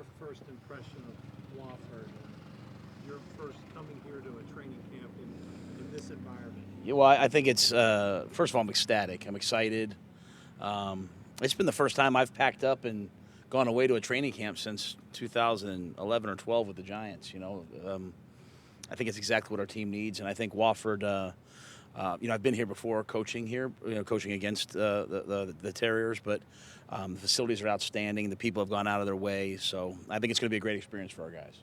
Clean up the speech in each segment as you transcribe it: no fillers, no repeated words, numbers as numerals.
your first impression of Wofford and your first coming here to a training camp in this environment? Yeah, well, I think it's first of all, I'm ecstatic. I'm excited. It's been the first time I've packed up and gone away to a training camp since 2011 or 12 with the Giants. I think it's exactly what our team needs, and I think Wofford. I've been here before, coaching here, coaching against the Terriers, but the facilities are outstanding. The people have gone out of their way, so I think it's going to be a great experience for our guys.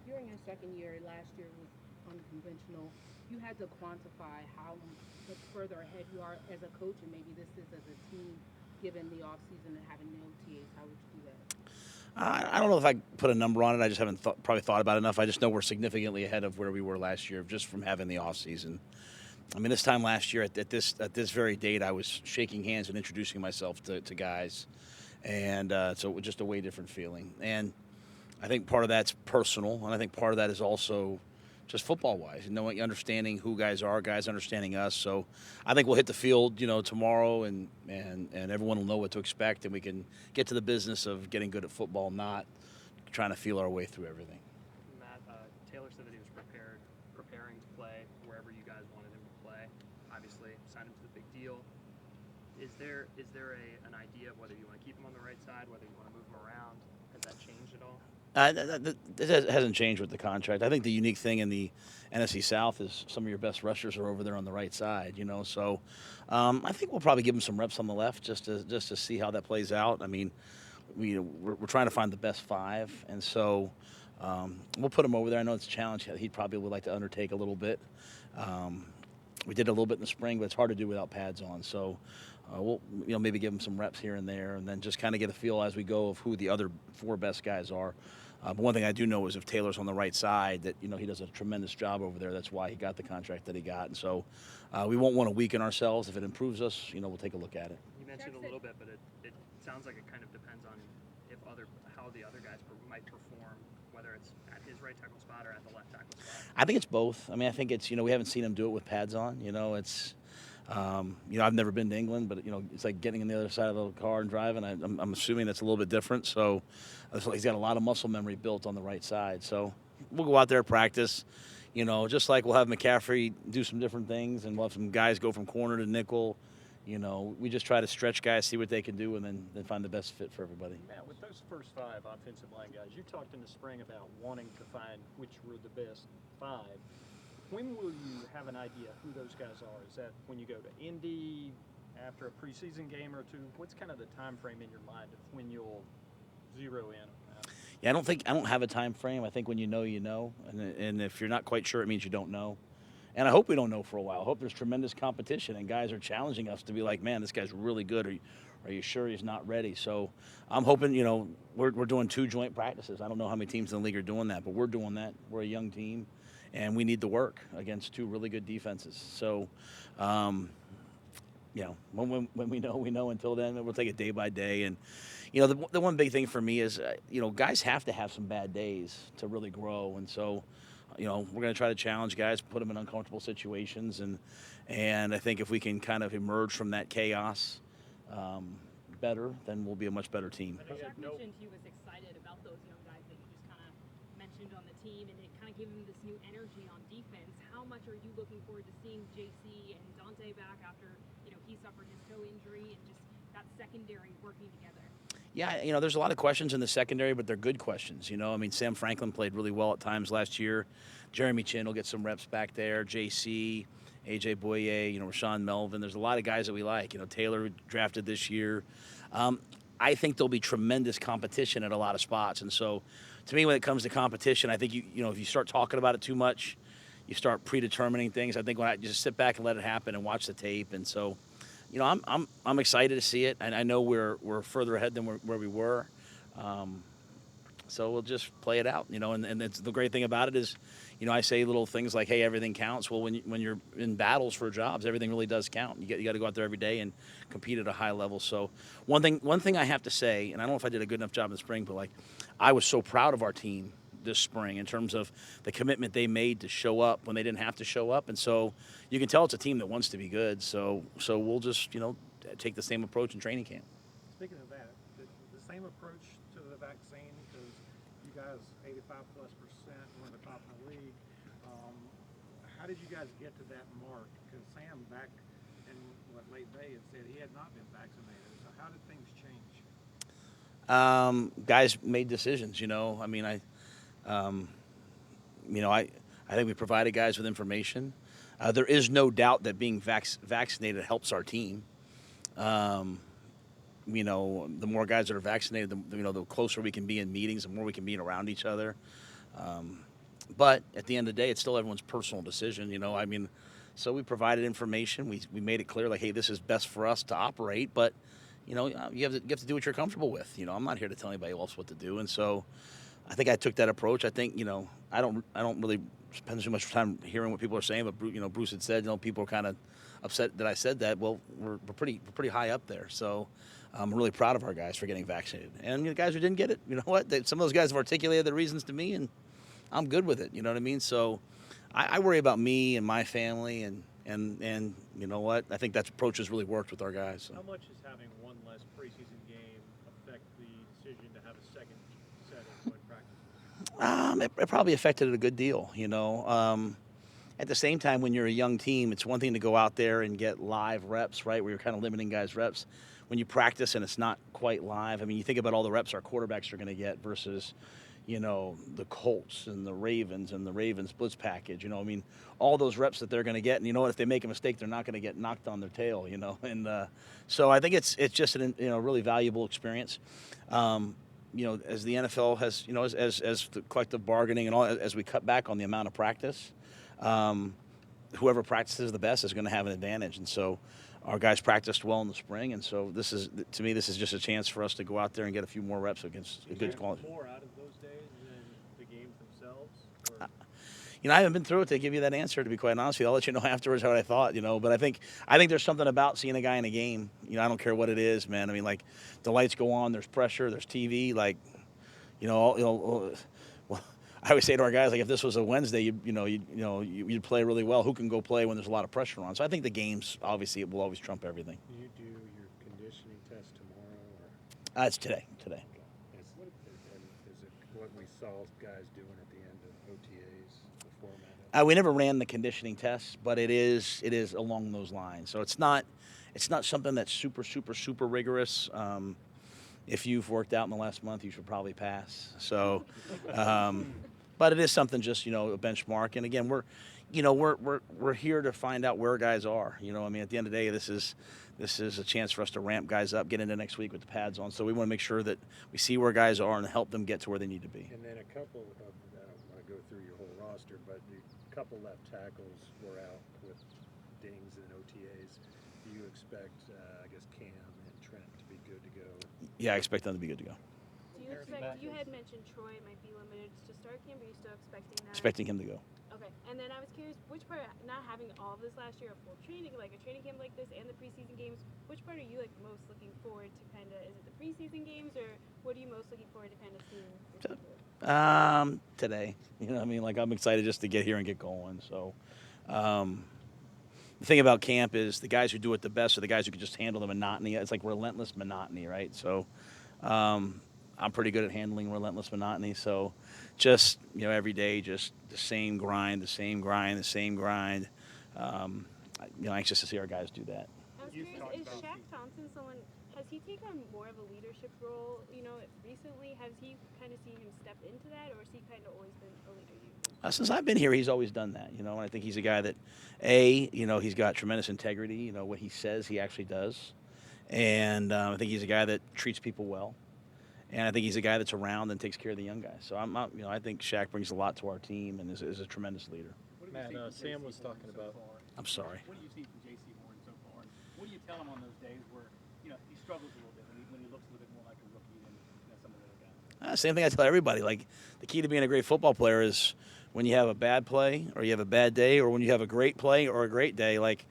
During your second year, last year was unconventional. You had to quantify how much further ahead you are as a coach, and maybe this is as a team, given the offseason and having no OTAs. How would you do that? I don't know if I put a number on it. I just haven't probably thought about it enough. I just know we're significantly ahead of where we were last year, just from having the off season. I mean, this time last year at this very date, I was shaking hands and introducing myself to guys, and so it was just a way different feeling. And I think part of that's personal, and I think part of that is also just football wise, knowing, understanding who guys are, guys understanding us. So I think we'll hit the field, tomorrow, and everyone will know what to expect, and we can get to the business of getting good at football, not trying to feel our way through everything. Matt, Taylor said that he was preparing to play wherever you guys wanted him to play. Obviously, signed him to the big deal. Is there an idea of whether you want to keep him on the right side, whether you want to move him around? Has that changed at all? It hasn't changed with the contract. I think the unique thing in the NFC South is some of your best rushers are over there on the right side. So I think we'll probably give him some reps on the left just to see how that plays out. I mean, we're trying to find the best five, and so we'll put him over there. I know it's a challenge he'd probably would like to undertake a little bit. We did a little bit in the spring, but it's hard to do without pads on. So we'll maybe give him some reps here and there, and then just kind of get a feel as we go of who the other four best guys are. But one thing I do know is if Taylor's on the right side, that he does a tremendous job over there. That's why he got the contract that he got, and so we won't want to weaken ourselves. If it improves us, we'll take a look at it. You mentioned a little bit, but it sounds like it kind of depends on how the other guys might perform, whether it's at his right tackle spot or at the left tackle spot. I think it's both. I mean, I think it's we haven't seen him do it with pads on. It's I've never been to England, but it's like getting on the other side of the car and driving. I'm assuming that's a little bit different. So he's got a lot of muscle memory built on the right side. So we'll go out there, practice. Just like we'll have McCaffrey do some different things, and we'll have some guys go from corner to nickel. We just try to stretch guys, see what they can do, and then find the best fit for everybody. Matt, with those first five offensive line guys, you talked in the spring about wanting to find which were the best five. When will you have an idea who those guys are? Is that when you go to Indy, after a preseason game or two? What's kind of the time frame in your mind of when you'll zero in on that? Yeah, I don't have a time frame. I think when you know, and if you're not quite sure, it means you don't know. And I hope we don't know for a while. I hope there's tremendous competition and guys are challenging us to be like, man, this guy's really good. Are you sure he's not ready? So I'm hoping, we're doing 2 joint practices. I don't know how many teams in the league are doing that, but we're doing that. We're a young team, and we need the work against 2 really good defenses. So, when we know, we know. Until then, we'll take it day by day. And, the one big thing for me is, guys have to have some bad days to really grow. And so, we're going to try to challenge guys, put them in uncomfortable situations, and I think if we can kind of emerge from that chaos better, then we'll be a much better team. Shaq mentioned he was excited about those young guys that you just kind of mentioned on the team, and it kind of gave him this new energy on defense. How much are you looking forward to seeing JC and Dante back after he suffered his toe injury, and just that secondary working together? Yeah, there's a lot of questions in the secondary, but they're good questions. I mean, Sam Franklin played really well at times last year. Jeremy Chin will get some reps back there. JC, AJ Boye, Rashawn Melvin. There's a lot of guys that we like. Taylor drafted this year. I think there'll be tremendous competition at a lot of spots. And so, to me, when it comes to competition, I think if you start talking about it too much, you start predetermining things. I think when I just sit back and let it happen and watch the tape, and so. I'm excited to see it, and I know we're further ahead than where we were. So we'll just play it out, and it's, the great thing about it is, I say little things like, hey, everything counts. Well, when you're in battles for jobs, everything really does count. You got to go out there every day and compete at a high level. So one thing I have to say, and I don't know if I did a good enough job in the spring, but I was so proud of our team this spring in terms of the commitment they made to show up when they didn't have to show up. And so you can tell it's a team that wants to be good. So we'll just, take the same approach in training camp. Speaking of that, the same approach to the vaccine, You guys 85+%, one of the top in the league. How did you guys get to that mark? Because Sam back in late May had said he had not been vaccinated. So how did things change? Guys made decisions. I mean, I think we provided guys with information. There is no doubt that being vaccinated helps our team. The more guys that are vaccinated, the closer we can be in meetings, the more we can be around each other. But at the end of the day, it's still everyone's personal decision. So we provided information. We made it clear, like, hey, this is best for us to operate. But you have to do what you're comfortable with. I'm not here to tell anybody else what to do. And so I think I took that approach. I think I don't really spend too much time hearing what people are saying. But Bruce had said, people are kind of upset that I said that. Well, we're pretty high up there. So I'm really proud of our guys for getting vaccinated. And the guys who didn't get it, you know what? Some of those guys have articulated the reasons to me, and I'm good with it. You know what I mean? So I worry about me and my family, and you know what? I think that approach has really worked with our guys. So. How much is having one less preseason game affect the decision to have a second set of joint practices? It probably affected it a good deal. At the same time, when you're a young team, it's one thing to go out there and get live reps, right, where you're kind of limiting guys' reps. When you practice and it's not quite live, I mean, you think about all the reps our quarterbacks are going to get versus, the Colts and the Ravens blitz package. All those reps that they're going to get. And if they make a mistake, they're not going to get knocked on their tail. And so I think it's just a really valuable experience. As the NFL has, as the collective bargaining and all, as we cut back on the amount of practice. Whoever practices the best is going to have an advantage. And so our guys practiced well in the spring. And so this is just a chance for us to go out there and get a few more reps against a good quality. More out of those days than the games themselves? I haven't been through it to give you that answer, to be quite honest with you. I'll let you know afterwards what I thought, but I think there's something about seeing a guy in a game. I don't care what it is, man. I mean, like, the lights go on, there's pressure, there's TV, like, well, I always say to our guys, like, if this was a Wednesday, you'd play really well. Who can go play when there's a lot of pressure on? So I think the games, obviously, it will always trump everything. Do you do your conditioning test tomorrow? Or? It's today. Okay. Is it what we saw guys doing at the end of OTAs, the format? We never ran the conditioning test, but it is along those lines. So it's not something that's super, super, super rigorous. If you've worked out in the last month, you should probably pass. So, but it is something just a benchmark. And again, we're here to find out where guys are. At the end of the day, this is a chance for us to ramp guys up, get into next week with the pads on. So we want to make sure that we see where guys are and help them get to where they need to be. And then a couple of, I don't want to go through your whole roster, but a couple left tackles were out with dings and OTAs. Do you expect, Cam and Trent to be good to go? Yeah, I expect them to be good to go. Do you expect, you had mentioned Troy might be limited to start camp, are you still expecting that? Expecting him to go. Okay, and then I was curious, which part, not having all of this last year, a full training, like a training camp like this and the preseason games, which part are you most looking forward to is it the preseason games, or what are you most looking forward to seeing? Today, I'm excited just to get here and get going. So, the thing about camp is the guys who do it the best are the guys who can just handle the monotony. It's like relentless monotony, right? So I'm pretty good at handling relentless monotony. So just, every day, just the same grind. Anxious to see our guys do that. I was curious, is Shaq Thompson someone, has he taken on more of a leadership role, recently? Has he seen him step into that, or has he always been a leader? Since I've been here, he's always done that, and I think he's a guy that, he's got tremendous integrity. What he says, he actually does. And I think he's a guy that treats people well. And I think he's a guy that's around and takes care of the young guys. So I think Shaq brings a lot to our team and is a tremendous leader. Matt, Sam was talking about. I'm sorry. What do you see from J.C. Horn so far? And what do you tell him on those days where he struggles a little bit when he looks a little bit more like a rookie than some of the other guys? Same thing I tell everybody. Like, the key to being a great football player is when you have a bad play or you have a bad day, or when you have a great play or a great day, like,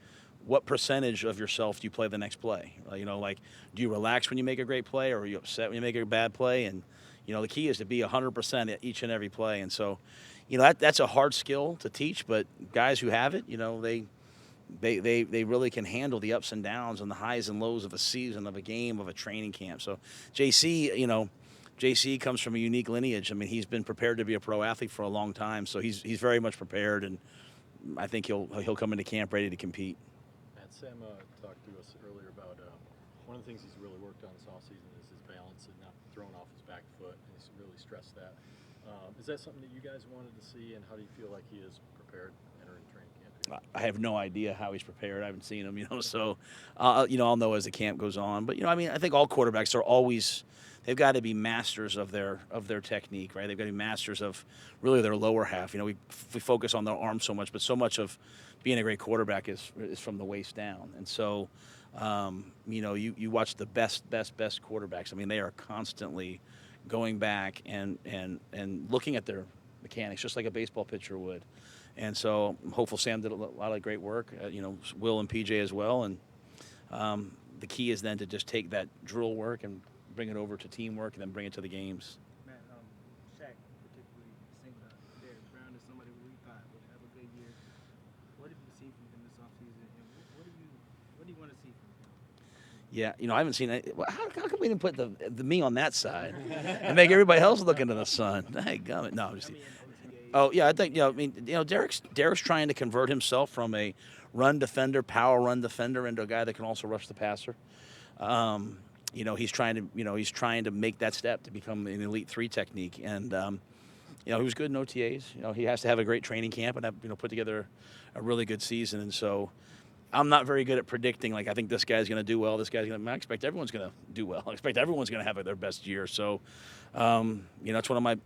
what percentage of yourself do you play the next play? Do you relax when you make a great play, or are you upset when you make a bad play? And, the key is to be 100% at each and every play. And so, that's a hard skill to teach, but guys who have it, they really can handle the ups and downs and the highs and lows of a season, of a game, of a training camp. So JC, JC comes from a unique lineage. I mean, he's been prepared to be a pro athlete for a long time, so he's very much prepared, and I think he'll come into camp ready to compete. Matt, Sam talked to us earlier about one of the things he's really worked on this offseason is his balance and not throwing off his back foot, and he's really stressed that. Is that something that you guys wanted to see, and how do you feel like he is prepared entering training camp? I have no idea how he's prepared. I haven't seen him, so I'll know as the camp goes on. But I mean, I think all quarterbacks are always, they've got to be masters of their technique, right? They've got to be masters of really their lower half. We focus on their arm so much, but so much of being a great quarterback is from the waist down. And so, you watch the best quarterbacks. I mean, they are constantly going back and looking at their mechanics, just like a baseball pitcher would. And so I'm hopeful Sam did a lot of great work, Will and PJ as well. And the key is then to just take that drill work and bring it over to teamwork and then bring it to the games. Matt, Shaq particularly singled out Derek Brown as somebody who we thought would have a good year. What have you seen from him this offseason, and what do you want to see from him? Yeah, I haven't seen it. How come we didn't put the me on that side and make everybody else look into the sun? Hey, gummit. No, I'm just. Oh yeah, I think Derek's trying to convert himself from a power run defender into a guy that can also rush the passer. He's trying to make that step to become an elite 3 technique, and he was good in OTAs. He has to have a great training camp and have, put together a really good season, and so. I'm not very good at predicting, I think this guy's going to do well, this guy's going to – I expect everyone's going to do well. I expect everyone's going to have their best year. So, it's one of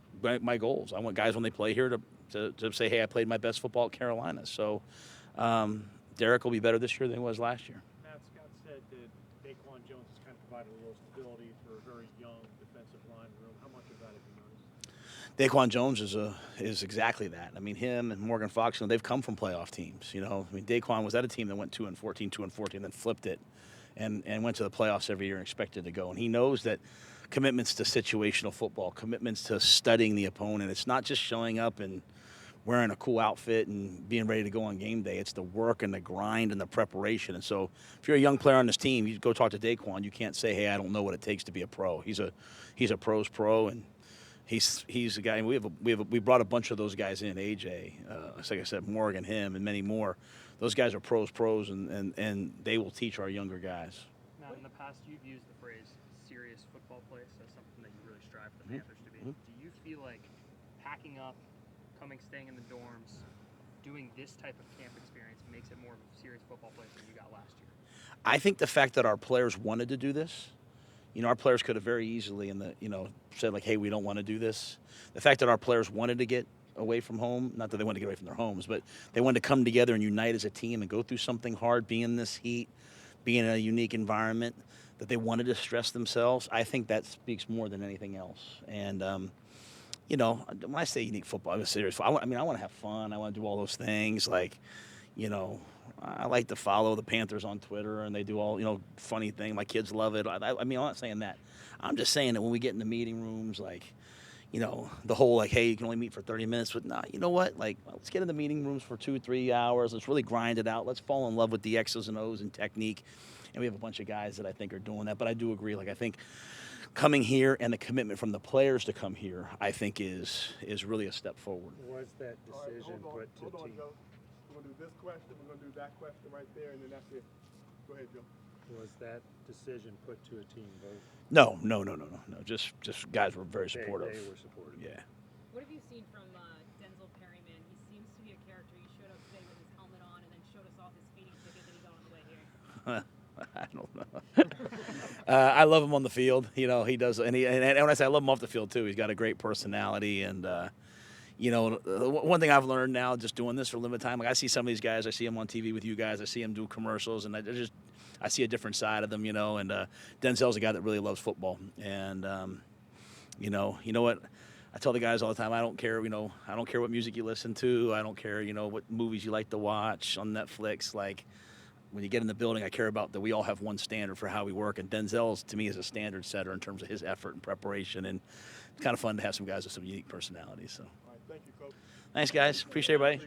my goals. I want guys when they play here to say, hey, I played my best football at Carolina. So, Derek will be better this year than he was last year. Matt, Scott said that Daquan Jones has kind of provided a little stability for a very young defensive line room. How much of that have you noticed? Daquan Jones is exactly that. I mean, him and Morgan Fox, they've come from playoff teams. Daquan was at a team that went 2-14, then flipped it, and went to the playoffs every year and expected to go. And he knows that commitments to situational football, commitments to studying the opponent. It's not just showing up and wearing a cool outfit and being ready to go on game day. It's the work and the grind and the preparation. And so, if you're a young player on this team, you go talk to Daquan. You can't say, hey, I don't know what it takes to be a pro. He's a pro's pro, and he's a guy. And we brought a bunch of those guys in. AJ, like I said, Morgan, him, and many more. Those guys are pros, and they will teach our younger guys. Now, in the past, you've used the phrase "serious football place" as something that you really strive for the Panthers to be. Do you feel like packing up, staying in the dorms, doing this type of camp experience makes it more of a serious football place than you got last year? I think the fact that our players wanted to do this. Our players could have very easily said hey, we don't want to do this. The fact that our players wanted to get away from home, not that they wanted to get away from their homes, but they wanted to come together and unite as a team and go through something hard, be in this heat, be in a unique environment, that they wanted to stress themselves. I think that speaks more than anything else. And, when I say unique football, I'm serious. I want to have fun. I want to do all those things. I like to follow the Panthers on Twitter, and they do all, funny things. My kids love it. I'm not saying that. I'm just saying that when we get in the meeting rooms, the whole, hey, you can only meet for 30 minutes. But, you know what? Let's get in the meeting rooms for 2-3 hours. Let's really grind it out. Let's fall in love with the X's and O's and technique. And we have a bunch of guys that I think are doing that. But I do agree. I think coming here and the commitment from the players to come here, I think is really a step forward. Was that decision put to team? Joe. We're going to do this question, we're going to do that question right there, and then that's it. Go ahead, Joe. Was that decision put to a team vote? No. Just guys were very supportive. They were supportive. Yeah. What have you seen from Denzel Perryman? He seems to be a character. He showed up today with his helmet on and then showed us off his speeding ticket that he got on the way here. I don't know. I love him on the field. He does, and when I say I love him off the field too, he's got a great personality. And one thing I've learned now, just doing this for a limited time, I see some of these guys. I see them on TV with you guys. I see them do commercials, and I see a different side of them. And Denzel's a guy that really loves football. And you know what? I tell the guys all the time, I don't care. I don't care what music you listen to. I don't care. What movies you like to watch on Netflix. When you get in the building, I care about that we all have one standard for how we work, and Denzel's, to me, is a standard setter in terms of his effort and preparation, and it's kind of fun to have some guys with some unique personalities. So, All right, thank you, Coach. Thanks, guys. Appreciate everybody.